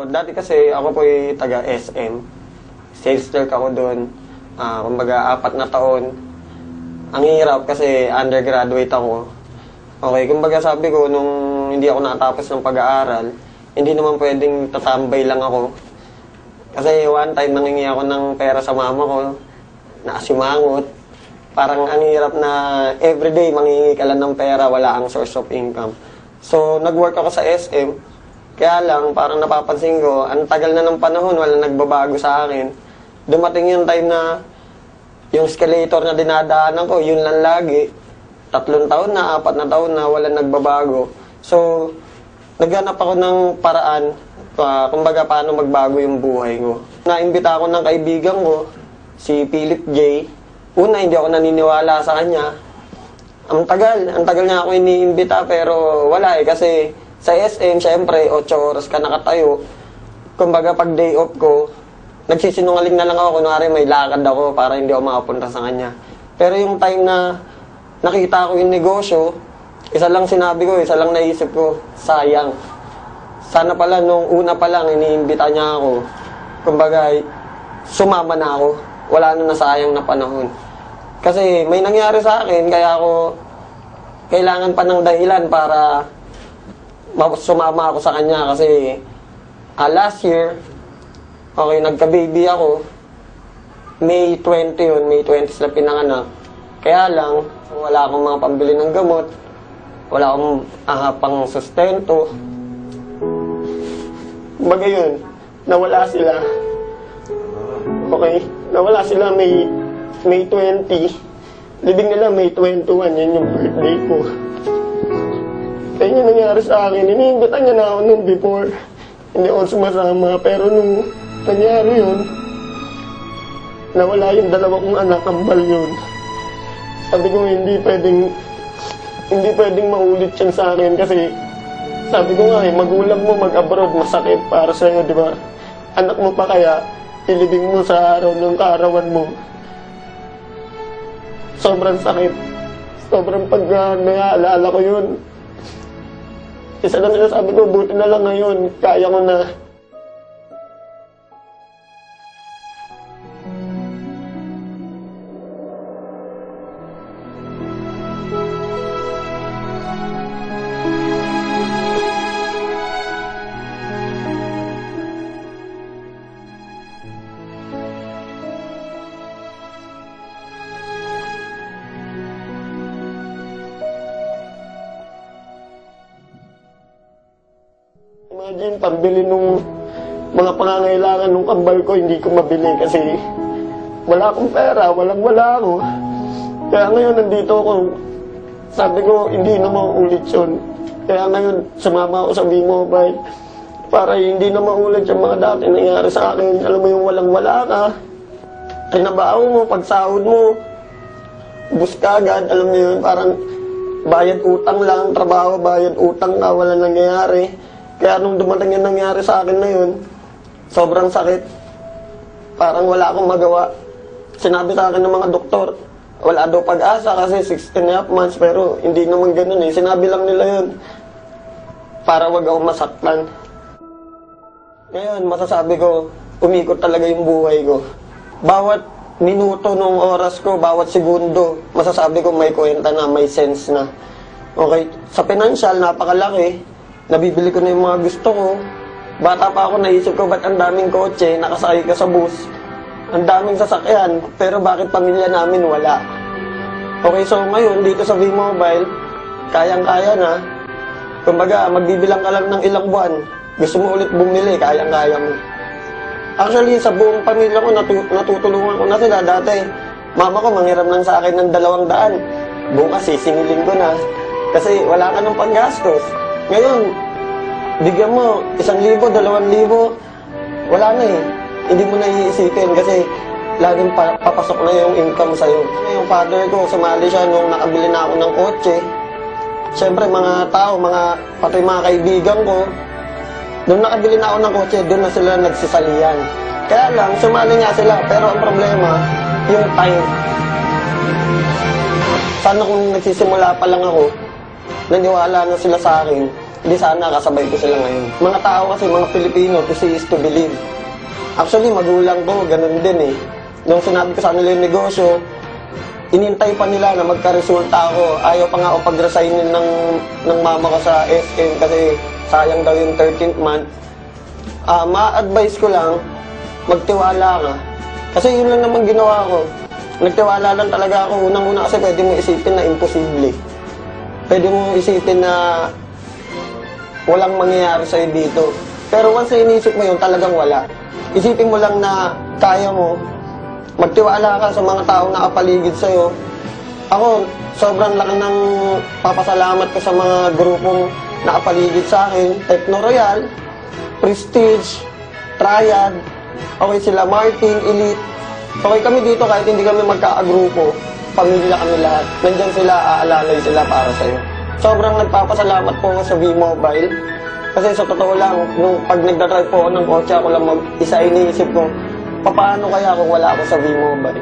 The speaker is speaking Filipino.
Dati kasi ako po'y taga SM. Sales clerk ako doon. Kumbaga, 4 na taon. Ang hirap kasi undergraduate ako. Okay, kumbaga sabi ko, nung hindi ako nakatapos ng pag-aaral, hindi naman pwedeng tatambay lang ako. Kasi one time, nangingi ako ng pera sa mama ko, nakasimangot. Parang ang hirap na everyday mangingi ka lang ng pera, wala ang source of income. So, nag-work ako sa SM. Kaya lang, parang napapansin ko, ang tagal na ng panahon, wala nagbabago sa akin. Dumating yung time na yung escalator na dinadaanan ko, yun lang lagi. 3 taon na, 4 na taon na, wala nagbabago. So, naghanap ako ng paraan, kumbaga paano magbago yung buhay ko. Naimbita ako ng kaibigan ko, si Philip J. Una, hindi ako naniniwala sa kanya. Ang tagal niya ako iniimbita, pero wala kasi sa SM, syempre, 8 oras ka nakatayo. Kumbaga, pag day off ko, nagsisinungaling na lang ako, kunwari may lakad ako para hindi ako makapunta sa kanya. Pero yung time na nakita ko yung negosyo, isa lang sinabi ko, isa lang naisip ko, sayang. Sana pala nung una pa lang, iniimbita niya ako. Kumbaga, sumama na ako. Wala na nasayang na panahon. Kasi may nangyari sa akin, kaya ako kailangan pa ng dahilan para sumama ako sa kanya. Kasi last year, okay, nagka-baby ako. May 20 yun, May 20 sila pinanganak. Kaya lang, wala akong mga pambili ng gamot. Wala akong pang sustento. Kumbaga yun, nawala sila. Okay, nawala sila May 20. Libing nila May 21, yun yung birthday ko. Kaya yun nangyari sa akin. Iniimbitan niya na ako nung before. Hindi ako sumasama. Pero nung nangyari yun, nawala yung 2 kong anak, kambal yun. Sabi ko, hindi pwedeng maulit yan sa akin kasi sabi ko nga magulang mo mag-abroad, masakit para sa'yo, di ba? Anak mo pa kaya, ilibing mo sa araw ng kaarawan mo. Sobrang sakit. Sobrang pag naalala ko yun. Isa lang na sabi ko, buti na lang ngayon, kaya ko na. Imagine, pambili nung mga pangangailangan nung kambal ko, hindi ko mabili kasi wala akong pera, wala ako. Kaya ngayon, nandito ako. Sabi ko, hindi na mauulit yun. Kaya ngayon, sumama ako sa V-Mobile para hindi na maulit yung mga dati nangyari sa akin. Alam mo yung walang-wala ka, trinabaho mo, pagsahod mo, bus ka agad, alam mo yun, parang bayad utang lang, trabaho, bayad utang ka, wala nangyayari. Kaya nung dumating yung nangyari sa akin na yun, sobrang sakit. Parang wala akong magawa. Sinabi sa akin ng mga doktor, wala daw pag-asa kasi 16.5 months, pero hindi naman ganun eh. Sinabi lang nila yun para wag akong masaktan. Ngayon, masasabi ko, umikot talaga yung buhay ko. Bawat minuto nung oras ko, bawat segundo, masasabi ko may kwenta na, may sense na. Okay, sa financial, napakalaki. Nabibili ko na yung mga gusto ko. Bata pa ako, naisip ko, ba't ang daming kotse, nakasakay ka sa bus? Ang daming sasakyan, pero bakit pamilya namin wala? Okay, so ngayon, dito sa V-Mobile, kayang-kaya na. Kumbaga, magbibilang ka lang ng ilang buwan. Gusto mo ulit bumili, kayang-kaya mo. Actually, sa buong pamilya ko, natutulungan ko na sila. Dati, mama ko manghiram lang sa akin ng 200. Bukas, sisingilin ko na. Kasi wala ka ng panggastos. Ngayon, bigyan mo 1,000, 2,000, wala na eh. Hindi mo na iisipin kasi laging papasok na yung income sa'yo. Yung father ko, sumali siya nung nakabili na ako ng kotse. Siyempre, mga tao, pati mga kaibigan ko, nung nakabili na ako ng kotse, doon na sila nagsisalihan. Kaya lang, sumali nga sila, pero ang problema, yung time. Sana kung nagsisimula pa lang ako, naniwala na sila sa akin, di sana kasabay ko sila ngayon. Mga tao kasi, mga Pilipino, to see is to believe. Actually, magulang ko, ganun din eh. Nung sinabi ko sa kanila yung negosyo, inintay pa nila na magka-resulta ako. Ayaw pa nga ako pag-resignin ng mama ko sa SM kasi sayang daw yung 13th month. Ma-advise ko lang, magtiwala ka. Kasi yun lang naman ginawa ko. Nagtiwala lang talaga ako. Unang-una kasi pwede mo isipin na imposible. Pwede mo isipin na walang mangyayari sa'yo dito. Pero once na inisip mo yun, talagang wala. Isipin mo lang na kaya mo. Magtiwala ka sa mga taong nakapaligid sa'yo. Ako, sobrang laki ng papasalamat ko sa mga grupong nakapaligid sa akin. Techno Royal, Prestige, Triad, okay sila Martin, Elite. Okay kami dito kahit hindi kami magkakagrupo. Pamilya kami lahat. Nandyan sila, aalalay sila para sa'yo. Sobrang nagpapasalamat po ako sa V-Mobile. Kasi sa totoo lang, nung pag nagdadrive po ako ng kotse, ako lang isa iniisip ko, paano kaya kung wala ako sa V-Mobile?